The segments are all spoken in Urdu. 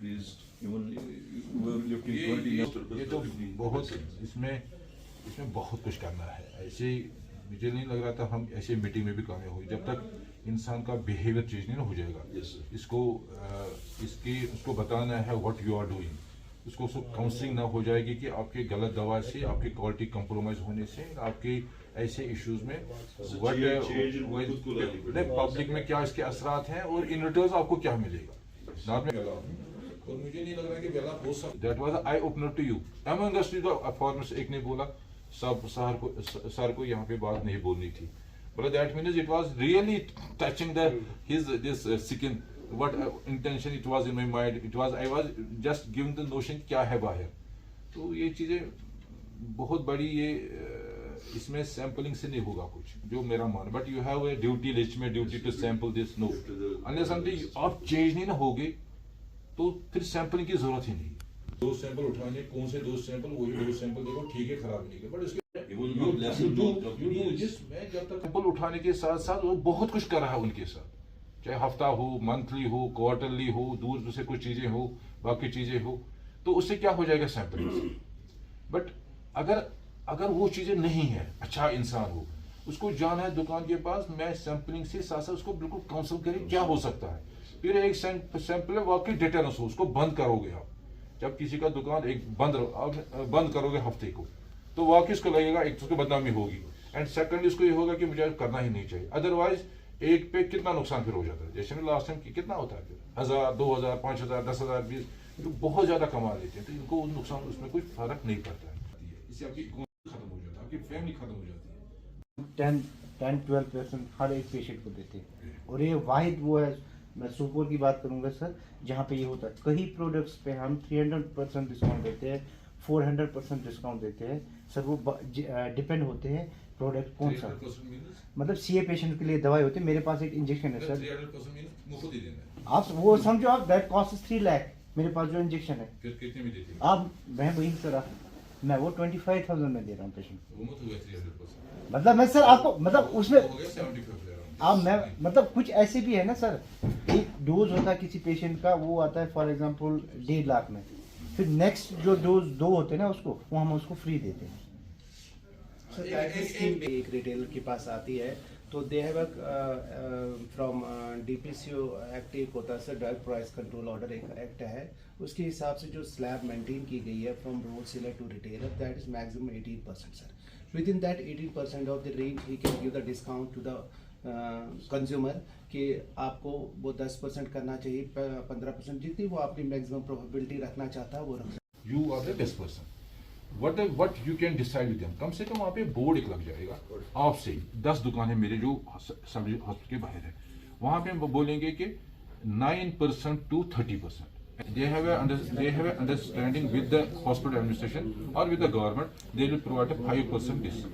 increased. Even we were looking 20 years. یہ تو بہت اس میں بہت کچھ کرنا ہے. ایسے مجھے نہیں لگ رہا تھا ہم ایسے میٹنگ میں بھی کامیاب ہوئی جب تک انسان کا بیہیویئر چینج نہیں ہو جائے گا. اس کو بتانا ہے واٹ یو آر ڈوئنگ. اس کو کاؤنسلنگ نہ ہو جائے گی کہ آپ کی غلط دوا سے آپ کی کوالٹی کمپرومائز ہونے سے آپ کے ایسے ایشوز میں پبلک میں کیا اس کے اثرات ہیں اور ان ریٹرنز آپ کو کیا ملے گا. اور مجھے نہیں لگ رہا کہ ویلا ہو سکتا. That was eye opener to you. Among اس فارمرس ایک نے بولا سر کو یہاں پہ بات نہیں بولنی تھی. But that means it was really touching this skin. What intention it was in my mind. I was just giving the notion کیا ہے باہر. تو یہ چیزیں بہت بڑی یہ اس میں سیمپلنگ سے نہیں ہوگا کچھ جو میرا مان. But you have a duty list میں duty to sample this. No unless آپ چینج نہیں نہ ہوگے تو پھر سیمپلنگ کی ضرورت ہی نہیں. دو سیمپل اٹھانے کون سے دو سیمپل وہی دو سیمپل دیکھو ٹھیک ہے خراب نہیں ہے. بٹ اس کے میں جب تک سیمپل اٹھانے کے ساتھ ساتھ وہ بہت کچھ کر رہا ہے ان کے ساتھ, چاہے ہفتہ ہو, منتھلی ہو, کوارٹرلی ہو, دور سے کچھ چیزیں ہو, باقی چیزیں ہو, تو اس سے کیا ہو جائے گا سیمپلنگ سے. بٹ اگر وہ چیزیں نہیں ہیں, اچھا انسان ہو, اس کو جانا ہے دکان کے پاس, میں سیمپلنگ سے ساتھ ساتھ اس کو بالکل کاؤنسل کریں کیا ہو سکتا ہے. پھر ایک سیمپل واقعی ڈیٹینس ہو, اس کو بند کرو گے آپ. جب کسی کا دکان ایک بند کرو گے ہفتے کو, تو واقعی اس کو لگے گا ایک تو اس کو بدنامی ہوگی, اینڈ سیکنڈ اس کو یہ ہوگا کہ مجھے کرنا ہی نہیں چاہیے. ادروائز ایک پہ کتنا نقصان پھر ہو جاتا ہے. جیسے لاسٹ ٹائم کتنا ہوتا ہے پھر 1000 2000 5000 10,000 20 جو بہت زیادہ کما لیتے ہیں, تو ان کو نقصان اس میں کوئی فرق نہیں پڑتا ہے. اس سے آپ کی ختم ہو جاتا ہے, آپ کی فیملی ختم ہو جاتی ہے. 10-12% ہر ایک پیشنٹ کو دیتے ہیں. اور یہ واحد وہ ہے, میں سوپور کی بات کروں گا سر, جہاں پہ یہ ہوتا ہے. کئی پروڈکٹس پہ ہم 300% ڈسکاؤنٹ دیتے ہیں, 400% ڈسکاؤنٹ دیتے ہیں سر. وہ ڈپینڈ ہوتے ہیں پروڈکٹ کون سا, مطلب سی اے پیشنٹ کے لیے دوائی ہوتی ہے. میرے پاس ایک انجیکشن ہے سر, آپ وہ سمجھو آپ دیٹ کاسٹ 3 لاکھ. میرے پاس جو انجیکشن ہے آپ میں وہی سر میں وہ 25,000 میں دے رہا ہوں پیشنٹ. مطلب میں سر آپ کو مطلب اس میں آپ میں مطلب کچھ ایسے بھی ہے نا سر, ایک ڈوز ہوتا ہے کسی پیشنٹ کا, وہ آتا ہے فار ایگزامپل 1.5 لاکھ میں. پھر نیکسٹ جو ڈوز 2 ہوتے ہیں نا اس کو, وہ ہم اس کو فری دیتے ہیں. ایک ریٹیلر کے پاس آتی ہے تو they have from D P C O act ایک ہوتا ہے sir, drug price control order ایک ایکٹ ہے. اس کے حساب سے جو سلیب مینٹین کی گئی ہے from wholesaler to retailer, that is maximum 18% sir. With in that 18% of the range he can give the discount to the consumer کہ آپ کو وہ 10% کرنا چاہیے, 15% جتنی وہ اپنی میکسیمم پروبیبلٹی رکھنا چاہتا ہے وہ رکھ. You are the best person. What you can decide with them. کم سے کم وہاں پہ بورڈ ایک لگ جائے گا آپ سے. 10 دکانیں میرے جو سب ہاسپٹل کے باہر ہے, وہاں پہ وہ بولیں گے کہ 9% to 30%. They have a understanding with the hospital administration or with the government. They will provide a 5% discount.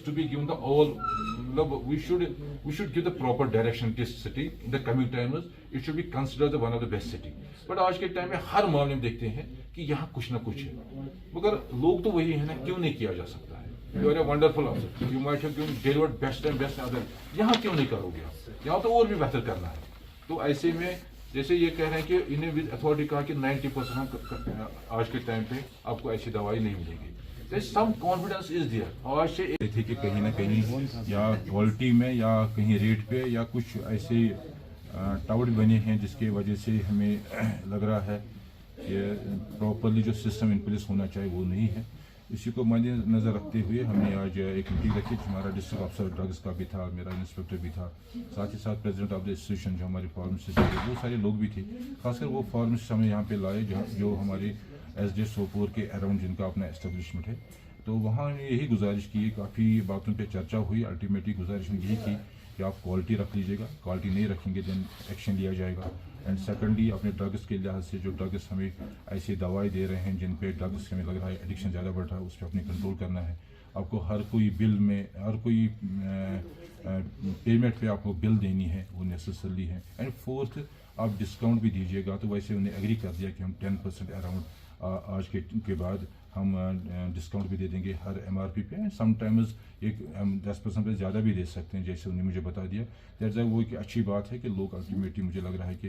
To be given the all, we should give the proper direction to city in the coming times. It should be considered the one of the best city. But آج کے ٹائم میں ہر معاملے میں دیکھتے ہیں کہ یہاں کچھ نہ کچھ ہے, مگر لوگ تو وہی ہے نا, کیوں نہیں کیا جا سکتا ہے. You are a wonderful officer. You might have delivered best and best other. یہاں کیوں نہیں کرو گے آپ؟ یہاں تو اور بھی بہتر کرنا ہے. تو ایسے میں جیسے یہ کہہ رہے ہیں کہ انہیں ود اتھارٹی کہا کہ 90% آج کے ٹائم پہ آپ کو ایسی دوائی نہیں ملے گی. سم کانفیڈنس از دیئر. آج سے تھی کہ کہیں نہ کہیں یا کوالٹی میں یا کہیں ریٹ پہ یا کچھ ایسے ٹاؤٹ بنے ہیں جس کی وجہ سے ہمیں لگ رہا ہے کہ پراپرلی جو سسٹم ان پلیس ہونا چاہیے وہ نہیں ہے. اسی کو مد نظر رکھتے ہوئے ہم نے آج ایک میٹنگ رکھی. ہمارا ڈسٹرکٹ آفیسر ڈرگس کا بھی تھا, میرا انسپیکٹر بھی تھا, ساتھ ہی ساتھ پریزیڈنٹ آف دا انسٹیٹیوشن جو ہماری فارمیسسٹ تھے, وہ سارے لوگ بھی تھے. خاص کر وہ فارمیسسٹ ہمیں یہاں پہ لائے جو ہمارے ایس ڈی سوپور کے اراؤنڈ جن کا اپنا اسٹیبلشمنٹ ہے. تو وہاں نے یہی گزارش کی, کافی باتوں پہ چرچا ہوئی. الٹیمیٹلی گزارش نے یہی کی کہ آپ کوالٹی رکھ لیجیے گا, کوالٹی نہیں رکھیں گے دین ایکشن لیا جائے گا. اینڈ سیکنڈلی اپنے ڈرگس کے لحاظ سے جو ڈرگس ہمیں ایسی دوائی دے رہے ہیں جن پہ ڈرگس ہمیں لگ رہا ہے ایڈکشن زیادہ بڑھ رہا ہے, اس پہ اپنے کنٹرول کرنا ہے. آپ کو ہر کوئی بل میں ہر کوئی پیمنٹ پہ آپ کو بل دینی ہے, وہ نیسسری ہے. اینڈ فورتھ, آپ ڈسکاؤنٹ بھی دیجیے گا. تو ویسے انہیں ایگری کر دیا کہ ہم 10% اراؤنڈ آج کے بعد ہم ڈسکاؤنٹ بھی دے دیں گے ہر ایم آر پی پہ. سم ٹائمز ایک 10% پہ زیادہ بھی دے سکتے ہیں جیسے انہیں مجھے بتا دیا. دیٹس وہ ایک اچھی بات ہے کہ لوگ الٹیمیٹلی مجھے لگ رہا ہے کہ